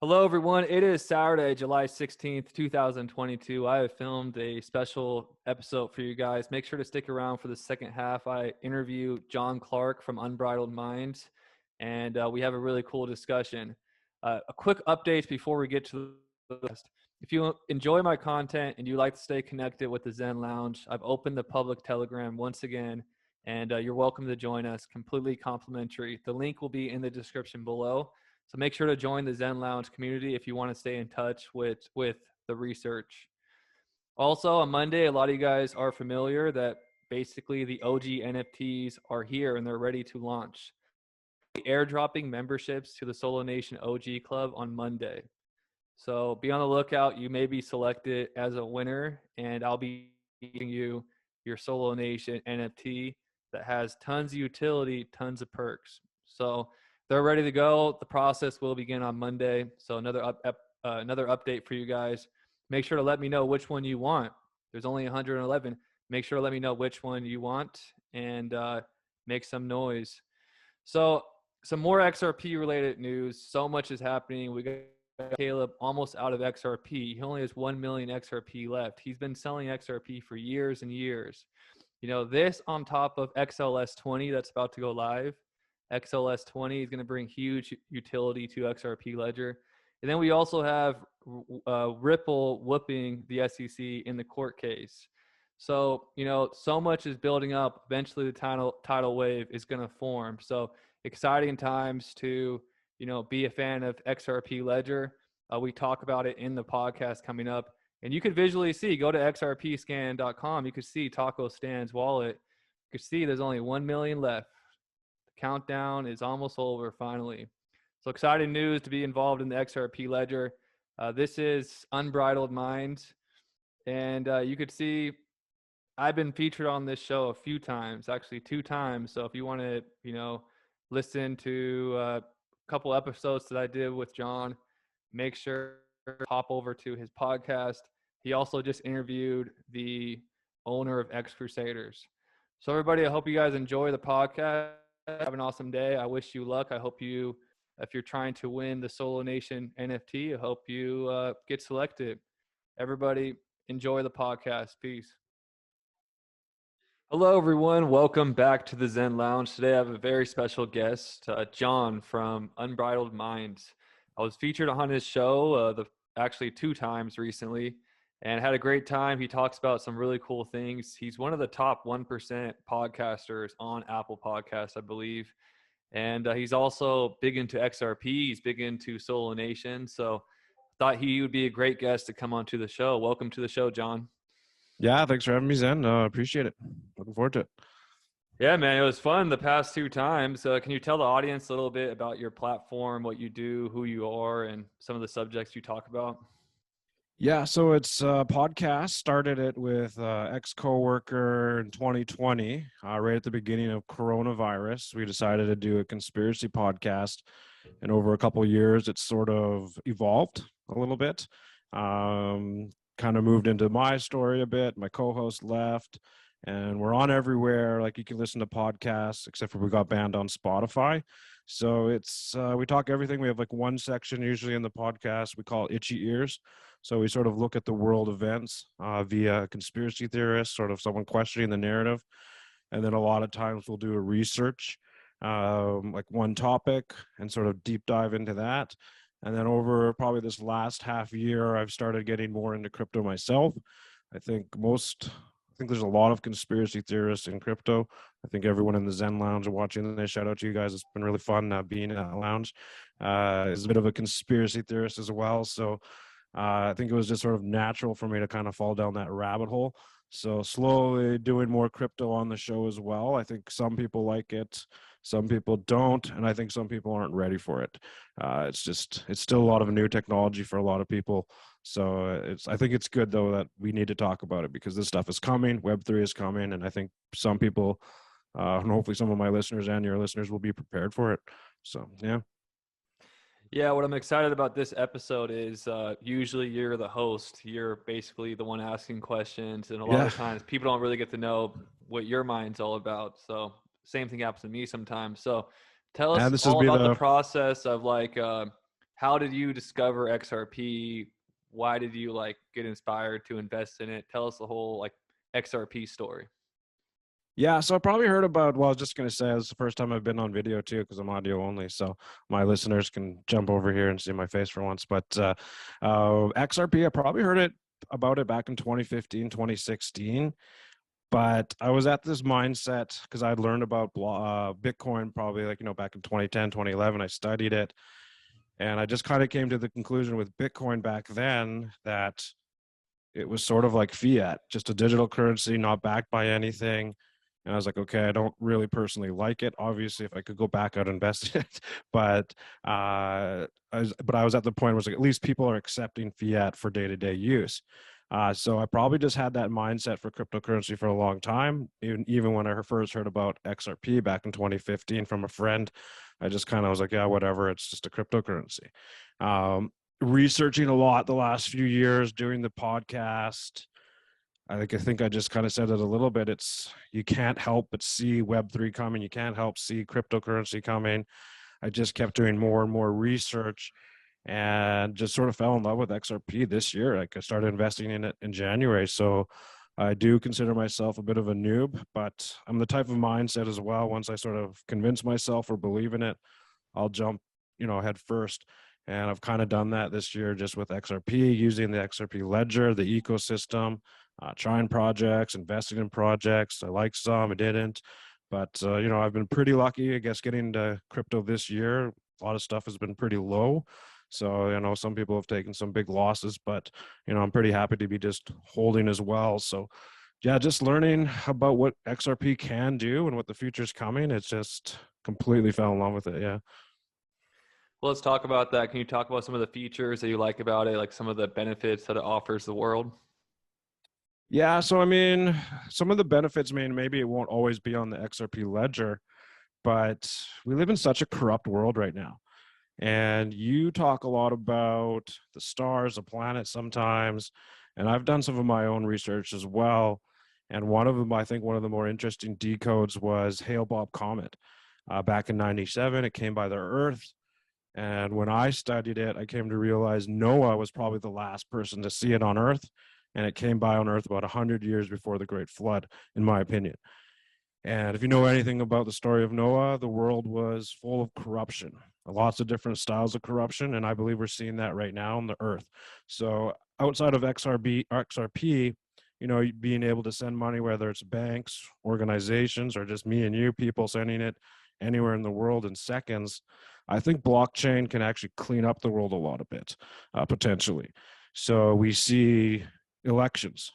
Hello, everyone. It is Saturday, July 16th, 2022. I have filmed a special episode for you guys. Make sure to stick around for the second half. I interview John Clark from Unbridled Minds, and we have a really cool discussion. A quick update before we get to the rest. If you enjoy my content and you like to stay connected with the Zen Lounge, I've opened the public Telegram once again, and you're welcome to join us, completely complimentary. The link will be in the description below. So make sure to join the Zen Lounge community if you want to stay in touch with the research. Also, on Monday, a lot of you guys are familiar that basically the OG NFTs are here and they're ready to launch. Airdropping memberships to the Solo Nation OG Club on Monday. So be on the lookout. You may be selected as a winner, and I'll be giving you your Solo Nation NFT that has tons of utility, tons of perks. So they're ready to go. The process will begin on Monday. So another update for you guys. Make sure to let me know which one you want. There's only 111. Make sure to let me know which one you want and make some noise. So some more XRP related news. So much is happening. We got Caleb almost out of XRP. He only has 1 million XRP left. He's been selling XRP for years and years. You know, this on top of XLS20 that's about to go live. XLS20 is going to bring huge utility to XRP Ledger. And then we also have Ripple whooping the SEC in the court case. So, you know, so much is building up. Eventually the tidal wave is going to form. So exciting times to, you know, be a fan of XRP Ledger. We talk about it in the podcast coming up. And you could visually see, go to xrpscan.com. You could see Taco Stan's wallet. You could see there's only 1 million left. Countdown is almost over finally. So exciting news to be involved in the XRP Ledger. This is Unbridled Minds. And you could see I've been featured on this show a few times, actually 2 times. So if you want to, you know, listen to a couple episodes that I did with John, make sure to hop over to his podcast. He also just interviewed the owner of EX Crusaders. So everybody, I hope you guys enjoy the podcast. Have an awesome day. I wish you luck. I hope you, if you're trying to win the Solo Nation NFT, I hope you get selected. Everybody, enjoy the podcast. Peace. Hello, everyone. Welcome back to the Zen Lounge. Today, I have a very special guest, John from Unbridled Minds. I was featured on his show actually 2 times recently and had a great time. He talks about some really cool things. He's one of the top 1% podcasters on Apple Podcasts, I believe. And he's also big into XRP. He's big into Solo Nation. So thought he would be a great guest to come onto the show. Welcome to the show, John. Yeah, thanks for having me, Zen. Appreciate it. Looking forward to it. Yeah, man, it was fun the past 2 times. Can you tell the audience a little bit about your platform, what you do, who you are, and some of the subjects you talk about? Yeah, so it's a podcast. Started it with ex-coworker in 2020, right at the beginning of coronavirus. We decided to do a conspiracy podcast, and over a couple of years, it's sort of evolved a little bit. Kind of moved into my story a bit. My co-host left, and we're on everywhere. Like, you can listen to podcasts, except for we got banned on Spotify. So it's we talk everything. We have like one section usually in the podcast we call Itchy Ears. So we sort of look at the world events via conspiracy theorists, sort of someone questioning the narrative. And then a lot of times we'll do a research, like one topic, and sort of deep dive into that. And then over probably this last half year, I've started getting more into crypto myself. I think there's a lot of conspiracy theorists in crypto. I think everyone in the Zen Lounge are watching this. Shout out to you guys. It's been really fun being in that lounge. Is a bit of a conspiracy theorist as well. So I think it was just sort of natural for me to kind of fall down that rabbit hole. So slowly doing more crypto on the show as well. I think some people like it, some people don't, and I think some people aren't ready for it. It's still a lot of new technology for a lot of people. So I think it's good though that we need to talk about it because this stuff is coming. Web3 is coming, and I think some people, and hopefully some of my listeners and your listeners will be prepared for it. So yeah. Yeah, what I'm excited about this episode is usually you're the host. You're basically the one asking questions. And a lot of times people don't really get to know what your mind's all about. So same thing happens to me sometimes. So tell us all about the process of like how did you discover XRP? Why did you like get inspired to invest in it? Tell us the whole like XRP story. Yeah, so I probably heard about, well, I was just going to say, this is the first time I've been on video too, because I'm audio only. So my listeners can jump over here and see my face for once. But XRP, I probably heard about it back in 2015, 2016. But I was at this mindset because I'd learned about Bitcoin probably like, back in 2010, 2011. I studied it. And I just kind of came to the conclusion with Bitcoin back then that it was sort of like fiat, just a digital currency, not backed by anything. And I was like, okay, I don't really personally like it. Obviously, if I could go back, I'd invest in it. But I was at the point where it was like, at least people are accepting fiat for day-to-day use. So I probably just had that mindset for cryptocurrency for a long time. Even when I first heard about XRP back in 2015 from a friend, I just kind of was like, yeah, whatever. It's just a cryptocurrency. Researching a lot the last few years, doing the podcast. I think I just kind of said it a little bit. It's you can't help but see Web3 coming. You can't help see cryptocurrency coming. I just kept doing more and more research and just sort of fell in love with XRP this year. Like I started investing in it in January. So I do consider myself a bit of a noob, but I'm the type of mindset as well. Once I sort of convince myself or believe in it, I'll jump, head first. And I've kind of done that this year just with XRP, using the XRP ledger, the ecosystem, trying projects, investing in projects. I like some, I didn't. But, I've been pretty lucky, I guess, getting into crypto this year. A lot of stuff has been pretty low. So, some people have taken some big losses, but, I'm pretty happy to be just holding as well. So, yeah, just learning about what XRP can do and what the future's coming. It's just completely fell in love with it. Yeah. Well, let's talk about that. Can you talk about some of the features that you like about it, like some of the benefits that it offers the world? Yeah, so I mean, some of the benefits, maybe it won't always be on the XRP ledger, but we live in such a corrupt world right now. And you talk a lot about the stars, the planets sometimes, and I've done some of my own research as well. And one of them, I think one of the more interesting decodes was Hale-Bopp Comet. Back in 97, it came by the Earth. And when I studied it, I came to realize Noah was probably the last person to see it on Earth. And it came by on Earth about 100 years before the Great Flood, in my opinion. And if you know anything about the story of Noah, the world was full of corruption, lots of different styles of corruption. And I believe we're seeing that right now on the Earth. So outside of XRP, being able to send money, whether it's banks, organizations, or just me and you, people sending it anywhere in the world in seconds, I think blockchain can actually clean up the world a lot a bit, potentially. So we see elections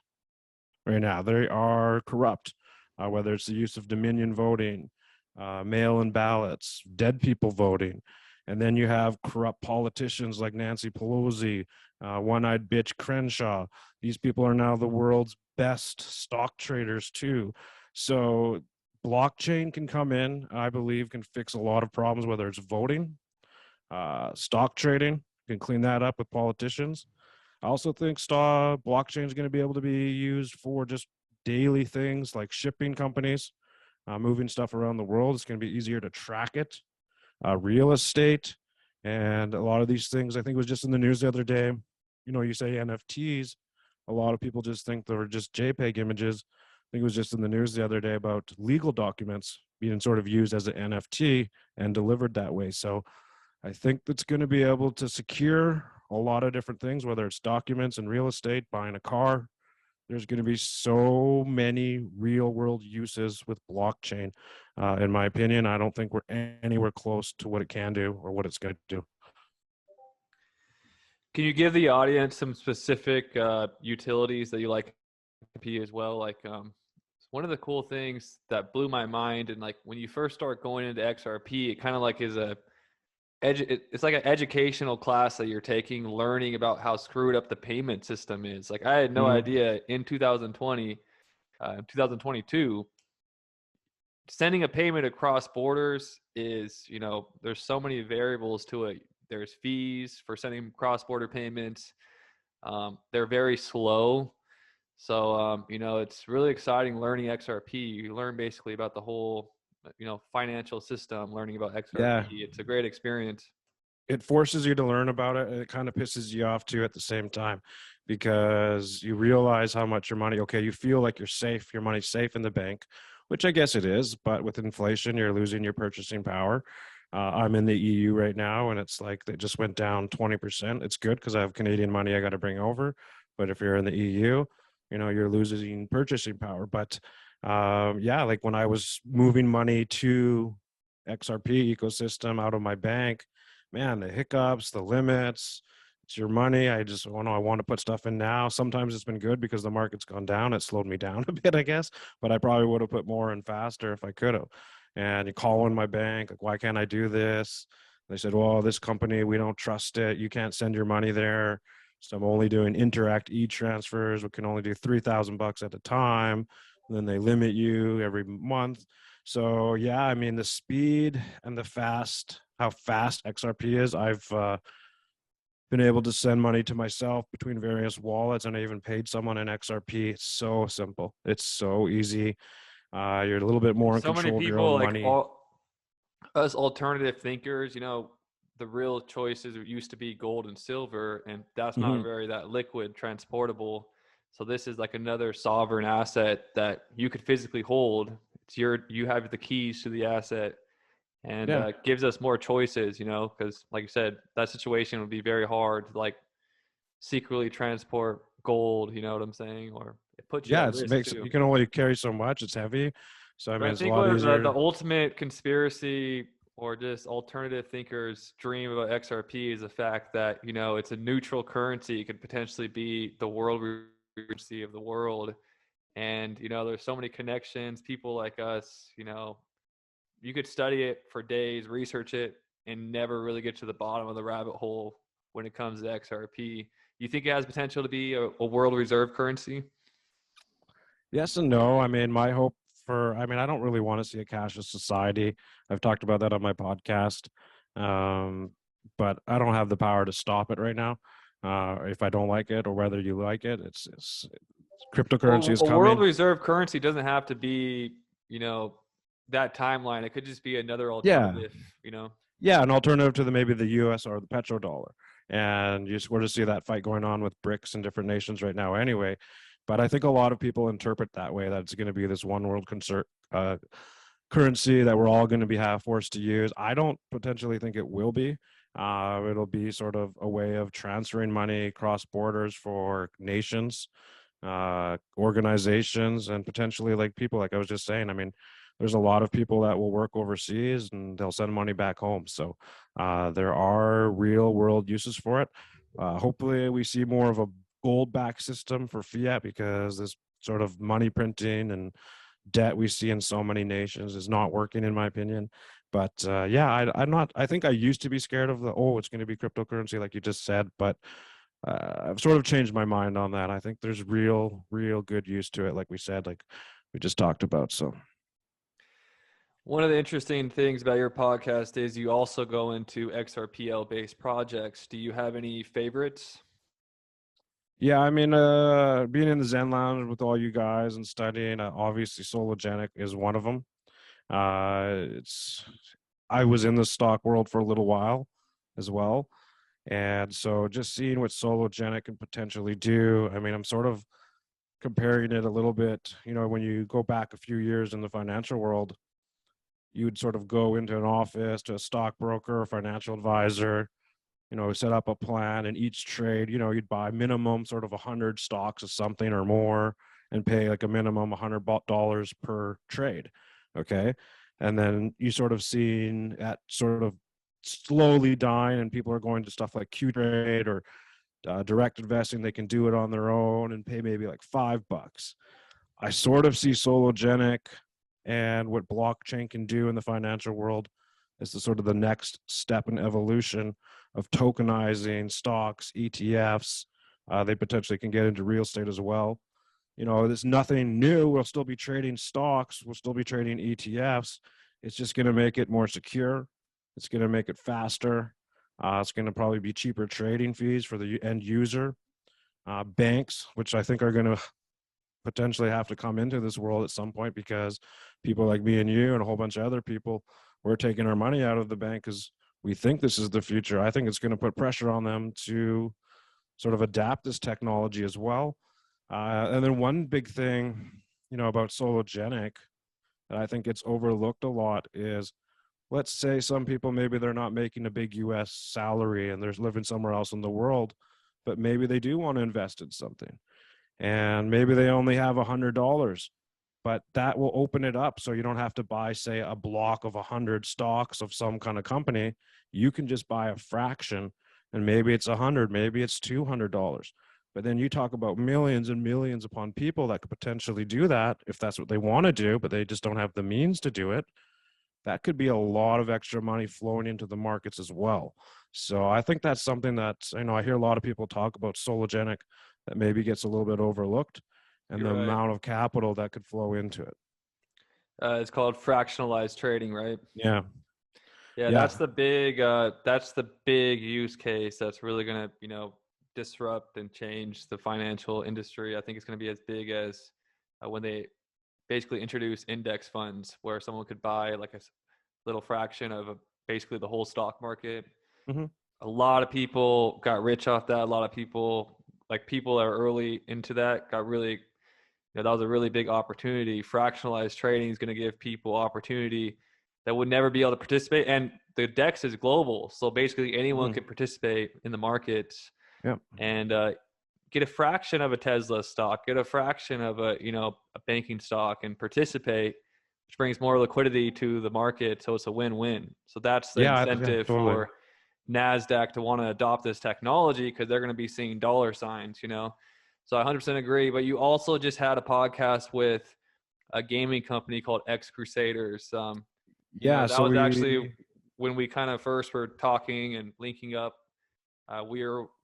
right now. They are corrupt, whether it's the use of Dominion voting, mail-in ballots, dead people voting. And then you have corrupt politicians like Nancy Pelosi, one-eyed bitch Crenshaw. These people are now the world's best stock traders too. So blockchain can come in, I believe, can fix a lot of problems, whether it's voting, stock trading, can clean that up with politicians. I also think blockchain is going to be able to be used for just daily things like shipping companies, moving stuff around the world. It's going to be easier to track it. Real estate, and a lot of these things. I think it was just in the news the other day. You say NFTs. A lot of people just think they're just JPEG images. I think it was just in the news the other day about legal documents being sort of used as an NFT and delivered that way. So I think that's going to be able to secure a lot of different things, whether it's documents and real estate, buying a car. There's going to be so many real world uses with blockchain. In my opinion, I don't think we're anywhere close to what it can do or what it's going to do. Can you give the audience some specific utilities that you like as well? Like one of the cool things that blew my mind, and like when you first start going into XRP, it kind of like is it's like an educational class that you're taking, learning about how screwed up the payment system is. Like I had no idea in 2020, 2022, sending a payment across borders is, there's so many variables to it. There's fees for sending cross-border payments. They're very slow. So, it's really exciting learning XRP. You learn basically about the whole, financial system, learning about XRP. Yeah. It's a great experience. it forces you to learn about it, and it kind of pisses you off too at the same time, because you realize how much your money, okay, you feel like you're safe, your money's safe in the bank, which I guess it is, but with inflation, you're losing your purchasing power. I'm in the EU right now, and it's like they just went down 20%. It's good because I have Canadian money I got to bring over. But if you're in the EU, you're losing purchasing power. But yeah, like when I was moving money to XRP ecosystem out of my bank, man, the hiccups, the limits, it's your money. I just, oh no, I want to put stuff in now. Sometimes it's been good because the market's gone down. It slowed me down a bit, I guess, but I probably would have put more in faster if I could have. And you call in my bank, like, why can't I do this? They said, well, this company, we don't trust it. You can't send your money there. So I'm only doing Interact e-transfers. We can only do $3,000 at a time. And then they limit you every month. So yeah, I mean, the speed and how fast XRP is, I've been able to send money to myself between various wallets, and I even paid someone in XRP. It's so simple. It's so easy. You're a little bit more in So many control of your own people, like money. all us alternative thinkers, the real choices used to be gold and silver, and that's not Mhm. very that liquid, transportable. So this is like another sovereign asset that you could physically hold. You have the keys to the asset, and Yeah. gives us more choices. Because like you said, that situation would be very hard to like secretly transport gold. You know what I'm saying? Or it puts you Yeah. at It risk makes, too. you can only carry so much. It's heavy. So, I But mean, I it's a think lot what the easier. ultimate conspiracy or just alternative thinkers dream about XRP is the fact that, it's a neutral currency. It could potentially be the world currency of the world. And, there's so many connections, people like us, you could study it for days, research it, and never really get to the bottom of the rabbit hole when it comes to XRP. You think it has potential to be a world reserve currency? Yes and no. I mean, I don't really want to see a cashless society. I've talked about that on my podcast. Um, but I don't have the power to stop it right now. If I don't like it or whether you like it, it's cryptocurrency Well, is a world coming. reserve currency doesn't have to be, that timeline. It could just be another Yeah. alternative, you know. Yeah. An alternative to maybe the US or the petrodollar. And you sort of see that fight going on with BRICS and different nations right now anyway. But I think a lot of people interpret that way, that it's going to be this one world currency that we're all going to be forced to use. I don't potentially think it will be. It'll be sort of a way of transferring money across borders for nations, organizations, and potentially like people, like I was just saying. I mean, there's a lot of people that will work overseas and they'll send money back home. So there are real world uses for it. Hopefully, we see more of a gold backed system for fiat, because this sort of money printing and debt we see in so many nations is not working, in my opinion. But yeah, I'm not. I think I used to be scared of it's going to be cryptocurrency, like you just said, but I've sort of changed my mind on that. I think there's real good use to it, like we said, like we just talked about. So One of the interesting things about your podcast is you also go into XRPL based projects. Do you have any favorites? yeah, I mean, being in the Zen Lounge with all you guys and studying, obviously Sologenic is one of them. It's I was in the stock world for a little while as well. And so just seeing what Sologenic can potentially do, I mean, I'm sort of comparing it a little bit. When you go back a few years in the financial world, you would sort of go into an office to a stockbroker or financial advisor, set up a plan, and each trade, you'd buy minimum sort of 100 stocks of something or more and pay like a minimum $100 per trade. Okay. And then you sort of seen that sort of slowly dying, and people are going to stuff like Q Trade or direct investing. They can do it on their own and pay maybe like $5. I sort of see Sologenic and what blockchain can do in the financial world is the sort of the next step in evolution of tokenizing stocks, ETFs. They potentially can get into real estate as well. There's nothing new. We'll still be trading stocks. We'll still be trading ETFs. It's just going to make it more secure. It's going to make it faster. It's going to probably be cheaper trading fees for the end user. Banks, which I think are going to potentially have to come into this world at some point, because people like me and you and a whole bunch of other people, we're taking our money out of the bank because we think this is the future. I think it's going to put pressure on them to sort of adapt this technology as well. And then one big thing, about Sologenic that I think gets overlooked a lot is, let's say some people, maybe they're not making a big US salary and they're living somewhere else in the world, but maybe they do want to invest in something. And maybe they only have $100, but that will open it up so you don't have to buy, say, a block of 100 stocks of some kind of company. You can just buy a fraction, and maybe it's 100, maybe it's $200. But then you talk about millions and millions upon people that could potentially do that if that's what they want to do, but they just don't have the means to do it. That could be a lot of extra money flowing into the markets as well. So I think that's something that, I hear a lot of people talk about Sologenic that maybe gets a little bit overlooked, and You're the right. amount of capital that could flow into it. It's called fractionalized trading, right? Yeah. Yeah, Yeah. that's the big use case that's really gonna, disrupt and change the financial industry. I think it's gonna be as big as when they basically introduce index funds where someone could buy like little fraction of basically the whole stock market. Hmm. A lot of people got rich off that. A lot of people, like people that are early into that, got really, that was a really big opportunity. Fractionalized trading is going to give people opportunity that would never be able to participate. And the DEX is global, so basically anyone Hmm. can participate in the markets Yeah. and get a fraction of a Tesla stock, get a fraction of a banking stock, and participate, which brings more liquidity to the market. So it's a win-win. So that's the Yeah. Yeah. incentive Totally. for NASDAQ to want to adopt this technology because they're going to be seeing dollar signs. So I 100% agree. But you also just had a podcast with a gaming company called X Crusaders. Yeah. That So was actually we, when we kind of first were talking and linking up.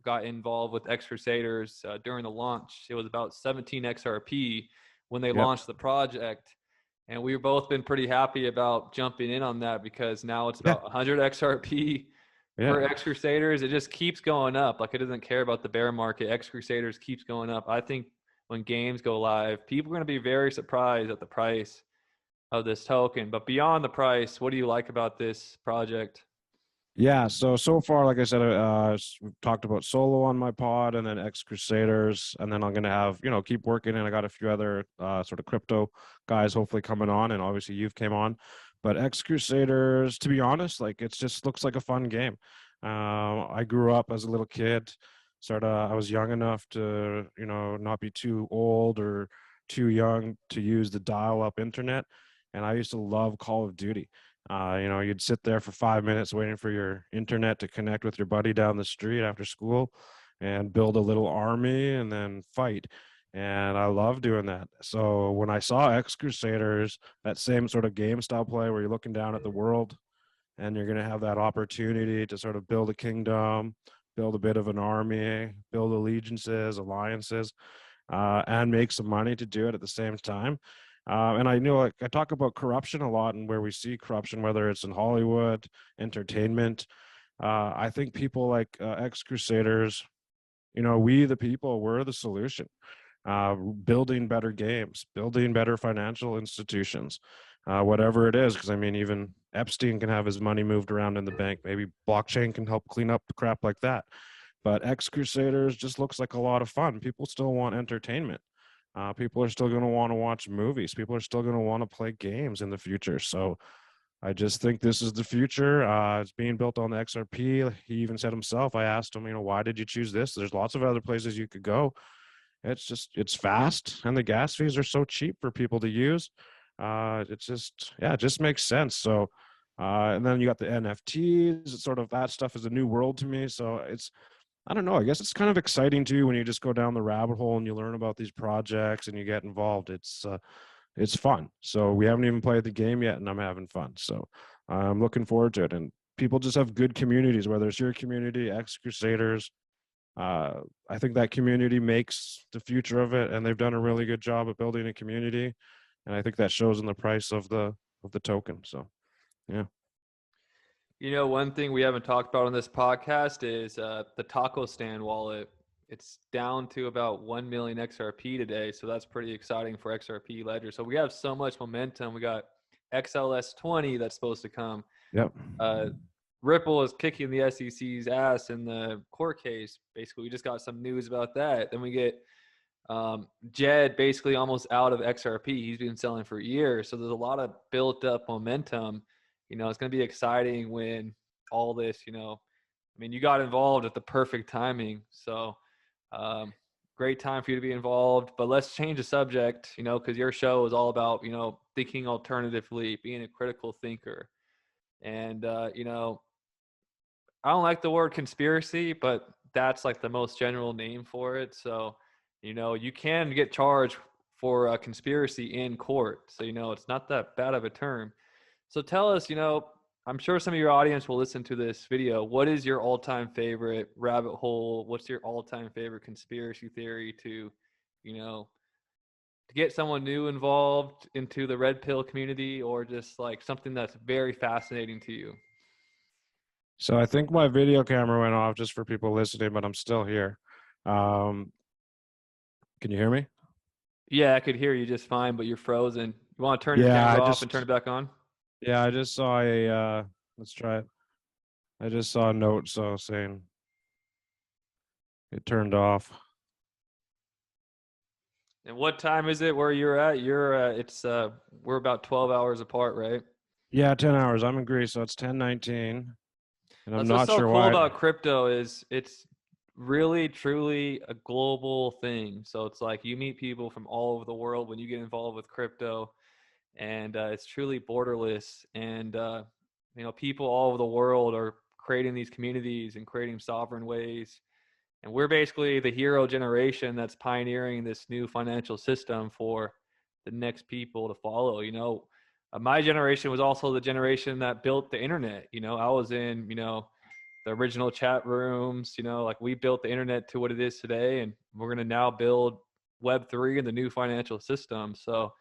Got involved with X Crusaders during the launch. It was about 17 XRP when they yep. launched the project. And we've both been pretty happy about jumping in on that because now it's Yeah. about 100 XRP Yeah. for X Crusaders. It just keeps going up. Like it doesn't care about the bear market. X Crusaders keeps going up. I think when games go live, people are going to be very surprised at the price of this token. But beyond the price, what do you like about this project? Yeah, so far, like I said, we've talked about Solo on my pod, and then X Crusaders, and then I'm gonna have keep working, and I got a few other sort of crypto guys hopefully coming on, and obviously you've came on, but X Crusaders, to be honest, like it just looks like a fun game. I grew up as a little kid, I was young enough to not be too old or too young to use the dial-up internet, and I used to love Call of Duty. You'd sit there for 5 minutes waiting for your internet to connect with your buddy down the street after school and build a little army and then fight. And I love doing that. So when I saw X Crusaders, that same sort of game style play where you're looking down at the world and you're going to have that opportunity to sort of build a kingdom, build a bit of an army, build allegiances, alliances, and make some money to do it at the same time. And I know, like, I talk about corruption a lot and where we see corruption, whether it's in Hollywood, entertainment. I think people like Ex Crusaders, we the people, we're the solution. Building better games, building better financial institutions, whatever it is. Because I mean, even Epstein can have his money moved around in the bank. Maybe blockchain can help clean up crap like that. But X Crusaders just looks like a lot of fun. People still want entertainment. People are still going to want to watch movies. People are still going to want to play games in the future. So I just think this is the future. It's being built on the XRP. He even said himself, I asked him, why did you choose this? There's lots of other places you could go. It's fast and the gas fees are so cheap for people to use. It just makes sense. So, and then you got the NFTs. It's sort of that stuff is a new world to me. So I don't know. I guess it's kind of exciting too when you just go down the rabbit hole and you learn about these projects and you get involved. It's fun. So we haven't even played the game yet, and I'm having fun. So I'm looking forward to it. And people just have good communities, whether it's your community, X Crusaders. I think that community makes the future of it, and they've done a really good job of building a community. And I think that shows in the price of the token. So yeah. One thing we haven't talked about on this podcast is the taco stand wallet. It's down to about 1 million XRP today. So that's pretty exciting for XRP Ledger. So we have so much momentum. We got XLS 20 that's supposed to come. Yep. Uh, Ripple is kicking the SEC's ass in the court case. Basically, we just got some news about that. Then we get Jed basically almost out of XRP. He's been selling for years. So there's a lot of built up momentum. It's going to be exciting when all this, I mean, you got involved at the perfect timing. So great time for you to be involved. But let's change the subject, because your show is all about, thinking alternatively, being a critical thinker. And, I don't like the word conspiracy, but that's like the most general name for it. So, you can get charged for a conspiracy in court. So, it's not that bad of a term. So tell us, I'm sure some of your audience will listen to this video. What is your all-time favorite rabbit hole? What's your all-time favorite conspiracy theory to get someone new involved into the red pill community, or just like something that's very fascinating to you? So I think my video camera went off just for people listening, but I'm still here. Can you hear me? Yeah, I could hear you just fine, but you're frozen. You want to turn your Yeah, camera off and turn it back on? I just saw let's try it. I just saw a note saying it turned off. And what time is it where you're at? We're about 12 hours apart, right? Yeah, 10 hours. I'm in Greece, so it's 10:19, and I'm That's what's not so sure cool why. about crypto is it's really truly a global thing. So it's like you meet people from all over the world when you get involved with crypto, and it's truly borderless. And people all over the world are creating these communities and creating sovereign ways. And we're basically the hero generation that's pioneering this new financial system for the next people to follow. My generation was also the generation that built the internet. I was in, the original chat rooms, like we built the internet to what it is today. And we're going to now build Web3 and the new financial system. So,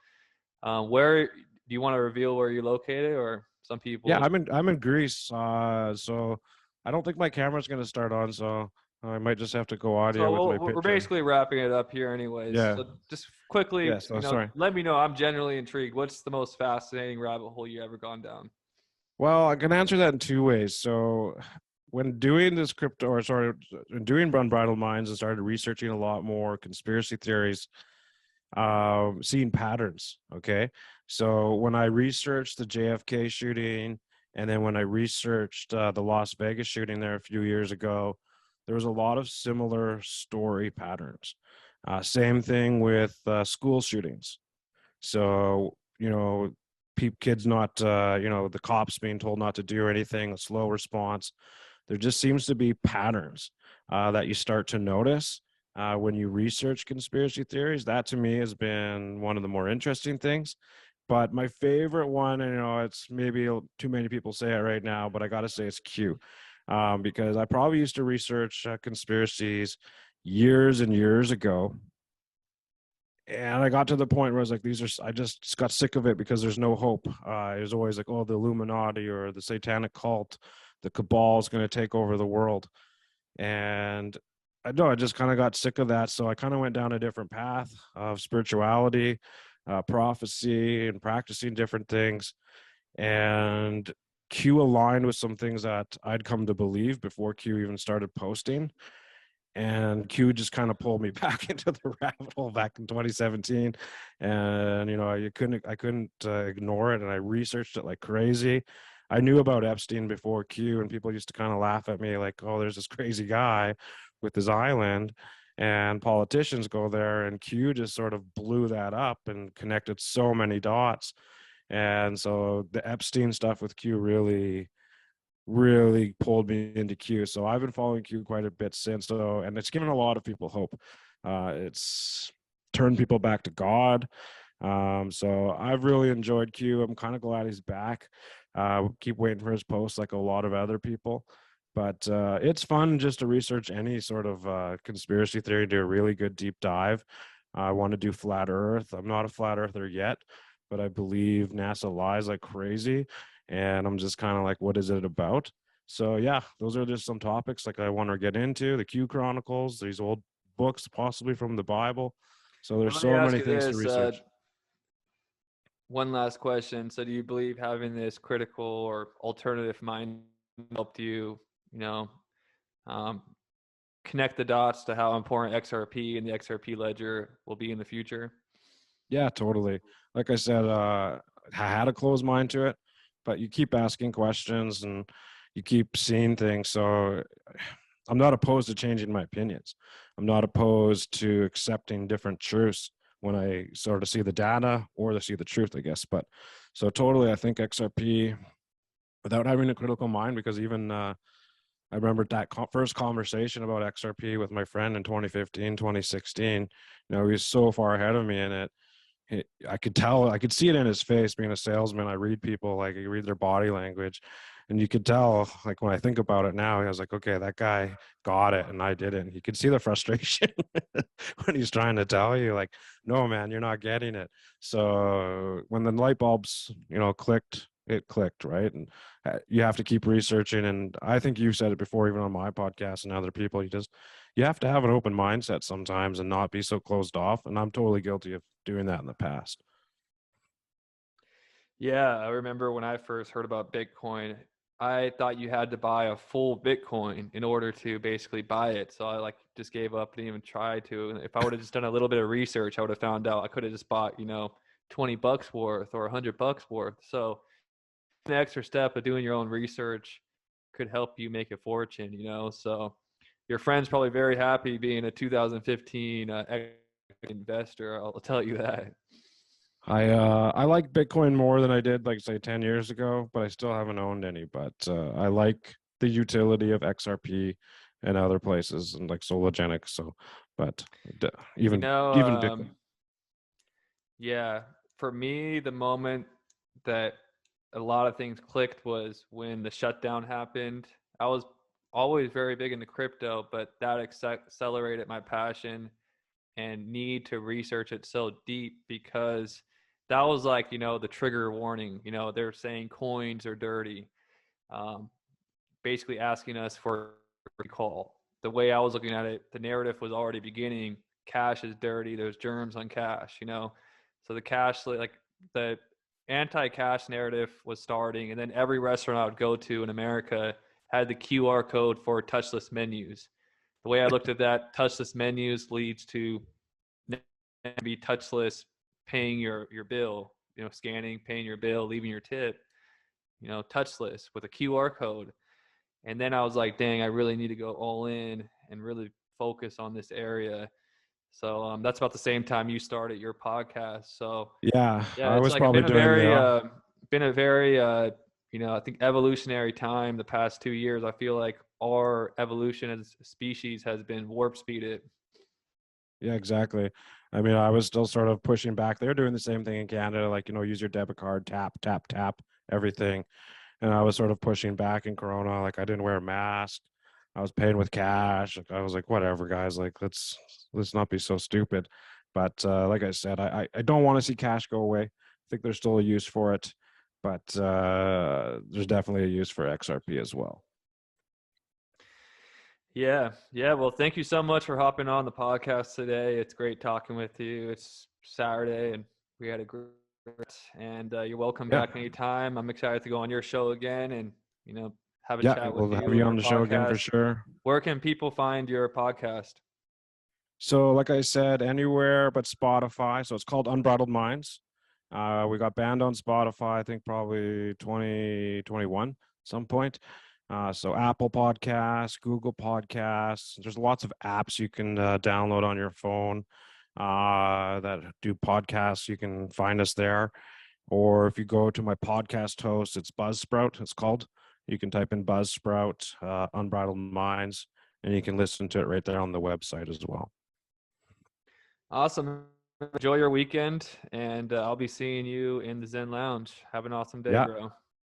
where do you want to reveal where you're located, or some Yeah, people? I'm in Greece, so I don't think my camera's gonna start on, so I might just have to go audio with So my we're picture. basically wrapping it up here, anyways. Yeah, So just quickly, yeah. So sorry. let me know. I'm genuinely intrigued. What's the most fascinating rabbit hole you ever gone down? Well, I can answer that in two ways. So when doing this crypto, or sorry, doing Unbridled Minds and started researching a lot more conspiracy theories, seeing patterns. Okay. So when I researched the JFK shooting, and then when I researched the Las Vegas shooting there a few years ago, there was a lot of similar story patterns. Same thing with school shootings. So, kids not, the cops being told not to do anything, a slow response. There just seems to be patterns that you start to notice when you research conspiracy theories. That to me has been one of the more interesting things. But my favorite one, and it's maybe too many people say it right now, but I got to say it's Q, because I probably used to research conspiracies years and years ago, and I got to the point where I was like, I just got sick of it because there's no hope. It was always like, oh, the Illuminati or the satanic cult, the cabal is going to take over the world. And I know I just kind of got sick of that. So I kind of went down a different path of spirituality, prophecy, and practicing different things. And Q aligned with some things that I'd come to believe before Q even started posting, and Q just kind of pulled me back into the rabbit hole back in 2017. And I couldn't ignore it, and I researched it like crazy. I knew about Epstein before Q, and people used to kind of laugh at me like, oh, there's this crazy guy with his island, and politicians go there, and Q just sort of blew that up and connected so many dots. And so the Epstein stuff with Q really pulled me into Q. So I've been following Q quite a bit since. So, and it's given a lot of people hope. It's turned people back to God. So I've really enjoyed Q. I'm kind of glad he's back. Keep waiting for his posts like a lot of other people. But it's fun just to research any sort of conspiracy theory, do a really good deep dive. I want to do flat Earth. I'm not a flat earther yet, but I believe NASA lies like crazy. And I'm just kind of like, what is it about? So yeah, those are just some topics like I want to get into, the Q Chronicles, these old books, possibly from the Bible. So And there's let me so ask many you things to this. research. One last question. So, do you believe having this critical or alternative mind helped you, you know, um, connect the dots to how important XRP and the XRP ledger will be in the future? Yeah, totally. Like I said, I had a closed mind to it, but you keep asking questions and you keep seeing things. So I'm not opposed to changing my opinions. I'm not opposed to accepting different truths when I sort of see the data or to see the truth, I guess. But so totally, I think XRP, without having a critical mind, because even I remember that first conversation about XRP with my friend in 2015, 2016. He was so far ahead of me in it. I could tell, I could see it in his face. Being a salesman, I read people, like you read their body language, and you could tell, like when I think about it now, I was like, okay, that guy got it and I didn't. And you could see the frustration when he's trying to tell you, like, no, man, you're not getting it. So when the light bulbs, clicked, it clicked, right? And you have to keep researching. And I think you said it before, even on my podcast and other people, you have to have an open mindset sometimes and not be so closed off. And I'm totally guilty of doing that in the past. Yeah, I remember when I first heard about Bitcoin, I thought you had to buy a full Bitcoin in order to basically buy it. So I like just gave up, didn't even try to. And if I would have just done a little bit of research, I would have found out I could have just bought, $20 worth or $100 worth. So an extra step of doing your own research could help you make a fortune. So your friend's probably very happy being a 2015 investor. I'll tell you that. I like Bitcoin more than I did, like say 10 years ago, but I still haven't owned any. But I like the utility of XRP and other places and like Sologenic. So, but You even know, even Bitcoin. Yeah, for me, the moment that a lot of things clicked was when the shutdown happened. I was always very big into crypto, but that accelerated my passion and need to research it so deep because that was like, the trigger warning. They're saying coins are dirty, um, basically asking us for a recall. The way I was looking at it, the narrative was already beginning. Cash is dirty. There's germs on cash. So the cash, like the anti-cash narrative was starting, and then every restaurant I would go to in America had the QR code for touchless menus. The way I looked at that, touchless menus leads to be touchless paying your bill, scanning, paying your bill, leaving your tip, touchless with a QR code. And then I was like, dang, I really need to go all in and really focus on this area. So that's about the same time you started your podcast. So Yeah, yeah, I it's was like probably doing been a very I think evolutionary time the past 2 years. I feel like our evolution as a species has been warp speeded. Yeah, exactly. I mean, I was still sort of pushing back. They're doing the same thing in Canada, like, use your debit card, tap, tap, tap, everything. And I was sort of pushing back in Corona. Like, I didn't wear a mask. I was paying with cash. I was like, whatever, guys. Like, let's not be so stupid. But like I said, I don't want to see cash go away. I think there's still a use for it, but there's definitely a use for XRP as well. Yeah. Yeah. Well, thank you so much for hopping on the podcast today. It's great talking with you. It's Saturday and we had a great, and you're welcome Yeah, back anytime. I'm excited to go on your show again and, have a yeah, chat with we'll have you you and on your the show again for podcast. sure. Where can people find your podcast? So, like I said, anywhere but Spotify. So it's called Unbridled Minds. We got banned on Spotify, I think probably 2021 some point. So Apple Podcasts, Google Podcasts. There's lots of apps you can download on your phone that do podcasts. You can find us there. Or if you go to my podcast host, it's Buzzsprout. It's called. You can type in Buzzsprout, Unbridled Minds, and you can listen to it right there on the website as well. Awesome. Enjoy your weekend, and I'll be seeing you in the Zen Lounge. Have an awesome day, Yeah. bro.